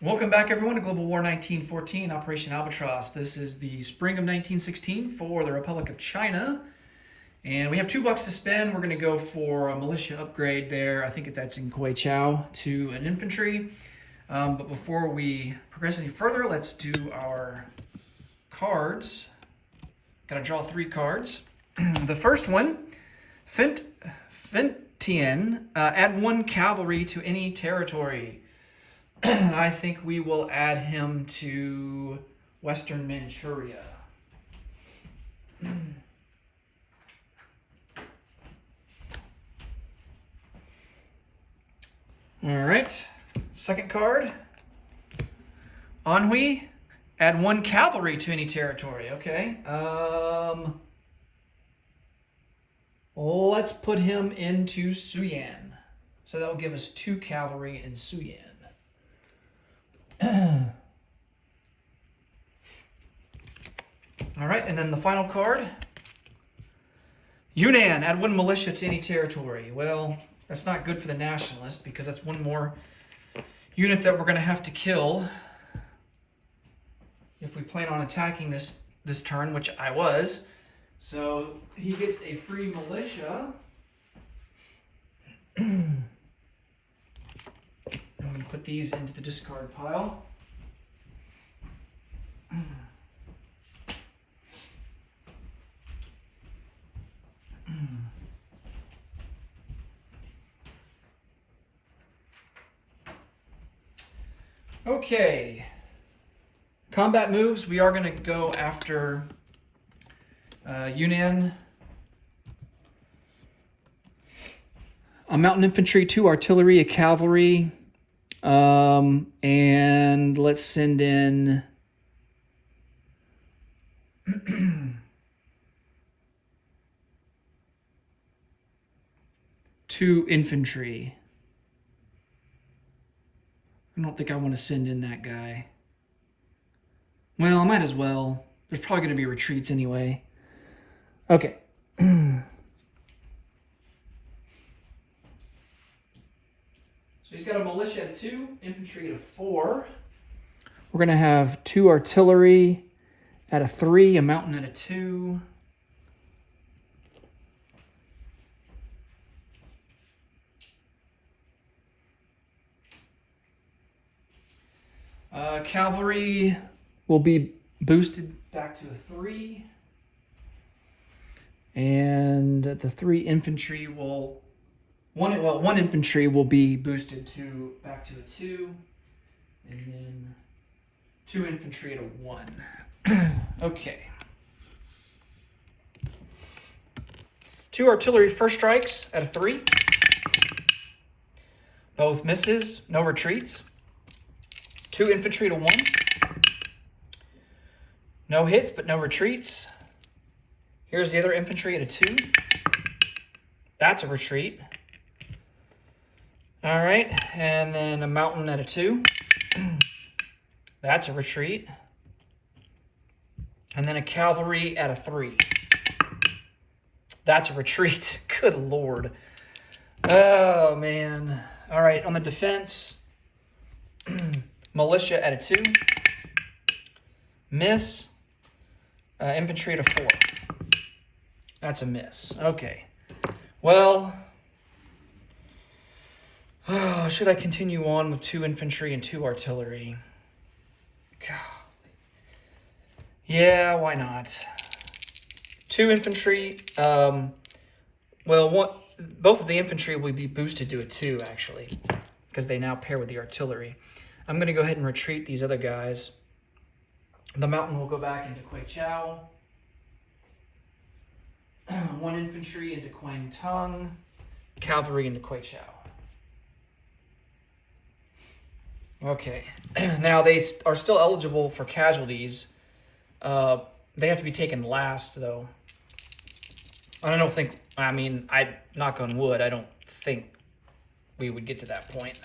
Welcome back, everyone, to Global War 1914, Operation Albatross. This is the spring of 1916 for the Republic of China. And we have $2 to spend. We're going to go for a militia upgrade there. I think that's in Kweichow to an infantry. But before we progress any further, let's do our cards. Got to draw 3 cards. The first one, Fentian, add 1 cavalry to any territory. I think we will add him to Western Manchuria. All right, second card. Anhui, add 1 cavalry to any territory. Okay. Let's put him into Suyan. So that will give us 2 cavalry in Suyan. All right, and then the final card. Yunnan, add 1 militia to any territory. Well, that's not good for the nationalists because that's 1 more unit that we're going to have to kill if we plan on attacking this turn, which I was. So he gets a free militia. I'm going to put these into the discard pile. Okay. Combat moves. We are going to go after Yunnan. A mountain infantry, 2 artillery, a cavalry. And let's send in 2 infantry. I don't think I want to send in that guy. Well, I might as well. There's probably going to be retreats anyway. Okay. So he's got a militia at 2, infantry at 4. We're going to have 2 artillery at a 3, a mountain at a 2. Cavalry will be boosted back to a 3. And the 3 infantry will... One infantry will be boosted back to a 2, and then 2 infantry at a 1. Okay. 2 artillery first strikes at a 3. Both misses, no retreats. 2 infantry at a 1. No hits, but no retreats. Here's the other infantry at a 2. That's a retreat. All right, and then a mountain at a 2. That's a retreat. And then a cavalry at a 3. That's a retreat. Good Lord. Oh, man. All right, on the defense, militia at a 2. Miss. Infantry at a 4. That's a miss. Okay. Well... should I continue on with 2 infantry and 2 artillery? God. Yeah, why not? 2 infantry. Both of the infantry will be boosted to a 2, actually, because they now pair with the artillery. I'm going to go ahead and retreat these other guys. The mountain will go back into Kweichow. 1 infantry into Kweichow. Cavalry into Kweichow. Okay, now they are still eligible for casualties. They have to be taken last, though. I knock on wood, I don't think we would get to that point.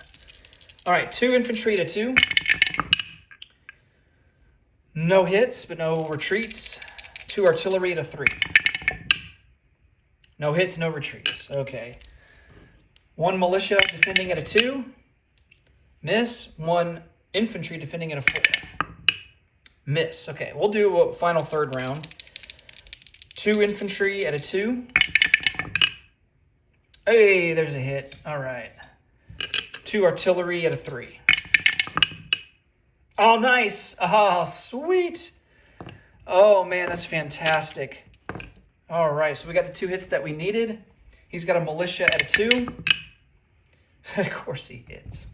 All right, 2 infantry to 2. No hits, but no retreats. 2 artillery to 3. No hits, no retreats. Okay. 1 militia defending at a 2. Miss. 1 infantry defending at a 4. Miss. Okay, we'll do a final third round. 2 infantry at a 2. Hey, there's a hit. All right. 2 artillery at a 3. Oh, nice. Oh, sweet. Oh, man, that's fantastic. All right, so we got the 2 hits that we needed. He's got a militia at a 2. Of course he hits.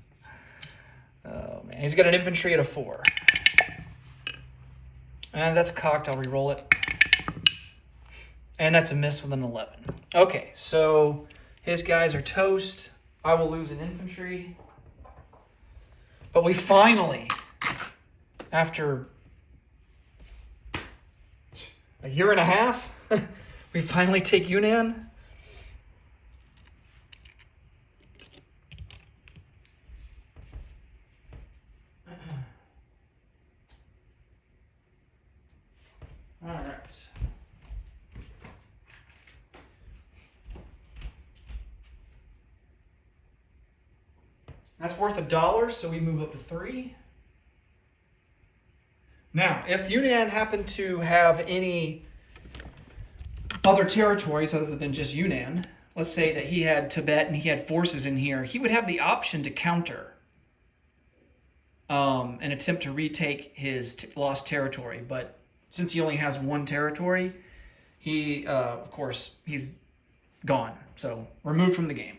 Oh, man. He's got an infantry at a 4. And that's cocked. I'll re-roll it. And that's a miss with an 11. Okay, so his guys are toast. I will lose an infantry. But we finally, after a year and a half, we finally take Yunnan. All right. That's worth $1, so we move up to 3. Now, if Yunnan happened to have any other territories other than just Yunnan, let's say that he had Tibet and he had forces in here, he would have the option to counter and attempt to retake his lost territory. But since he only has 1 territory, he, of course, he's gone. So removed from the game.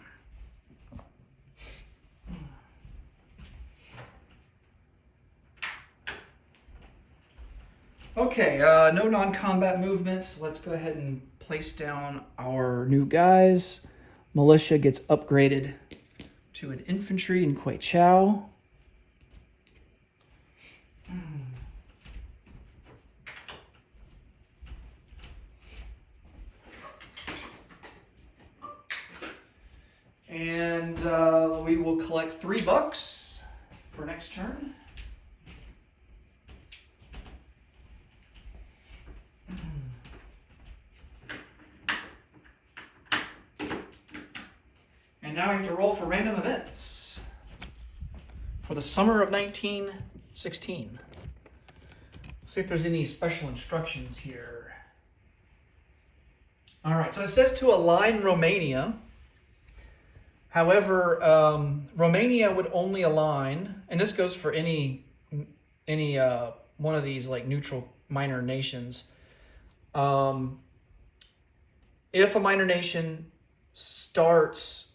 Okay, no non-combat movements. Let's go ahead and place down our new guys. Militia gets upgraded to an infantry in Kweichow. And we will collect $3 for next turn. And now I have to roll for random events for the summer of 1916. Let's see if there's any special instructions here. All right, so it says to align Romania. However, Romania would only align, and this goes for any one of these like neutral minor nations. If a minor nation starts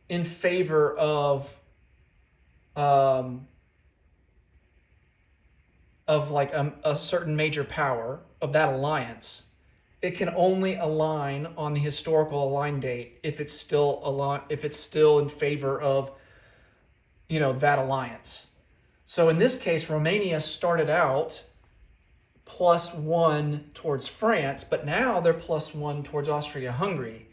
in favor of like a certain major power of that alliance, it can only align on the historical align date if it's still in favor of, you know, that alliance. So in this case, Romania started out +1 towards France, but now they're +1 towards Austria-Hungary.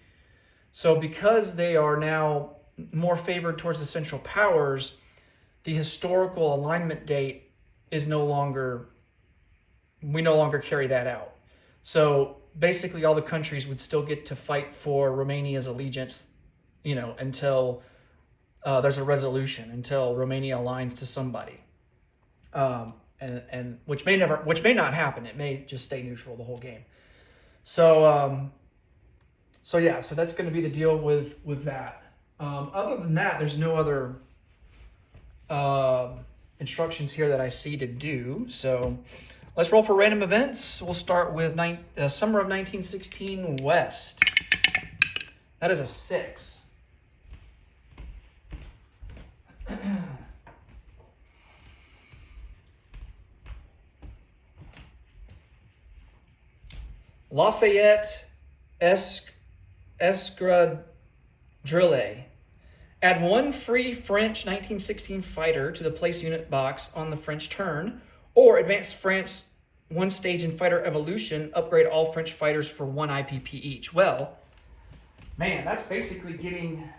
So because they are now more favored towards the Central Powers, the historical alignment date is we no longer carry that out. So basically all the countries would still get to fight for Romania's allegiance, you know, until there's a resolution, until Romania aligns to somebody. And which may not happen. It may just stay neutral the whole game. So yeah, so that's going to be the deal with that. Other than that, there's no other instructions here that I see to do. So let's roll for random events. We'll start with summer of 1916 West. That is a 6. Lafayette Escadrille. Add 1 free French 1916 fighter to the place unit box on the French turn, or advance France 1 stage in fighter evolution, upgrade all French fighters for 1 IPP each. Well, man, that's basically getting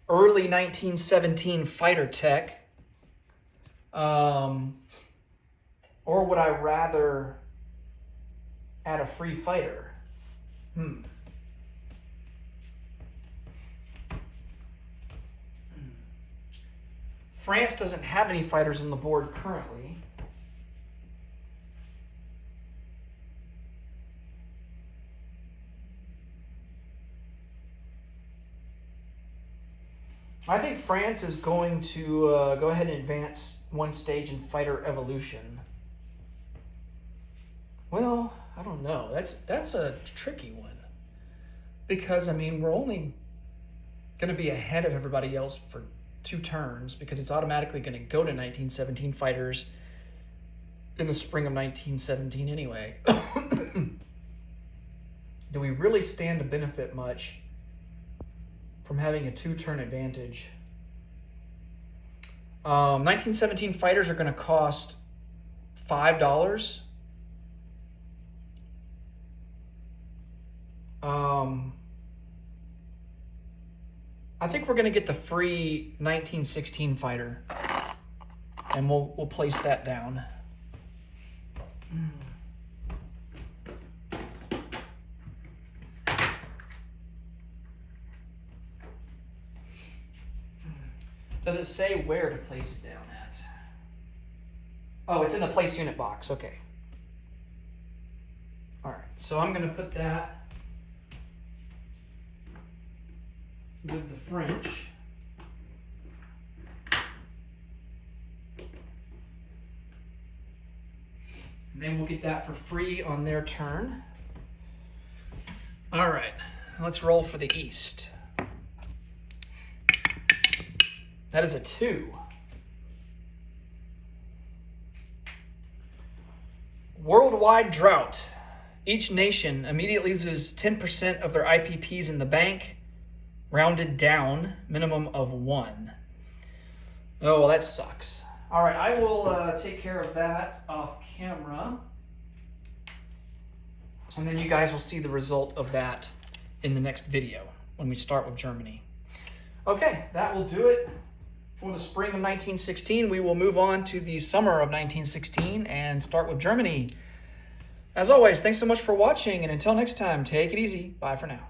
early 1917 fighter tech. Or would I rather add a free fighter? France doesn't have any fighters on the board currently. I think France is going to go ahead and advance one stage in fighter evolution. Well, I don't know. That's a tricky one. Because, I mean, we're only going to be ahead of everybody else for 2 turns because it's automatically going to go to 1917 fighters in the spring of 1917 anyway. Do we really stand to benefit much from having a 2-turn advantage? 1917 fighters are going to cost $5. I think we're going to get the free 1916 fighter, and we'll place that down. Does it say where to place it down at? Oh, it's in the place unit box. Okay. All right, so I'm going to put that with the French. And then we'll get that for free on their turn. All right, let's roll for the East. That is a 2. Worldwide drought. Each nation immediately loses 10% of their IPPs in the bank, rounded down, minimum of 1. Oh, well, that sucks. All right, I will take care of that off camera. And then you guys will see the result of that in the next video when we start with Germany. Okay, that will do it for the spring of 1916. We will move on to the summer of 1916 and start with Germany. As always, thanks so much for watching, and until next time, take it easy. Bye for now.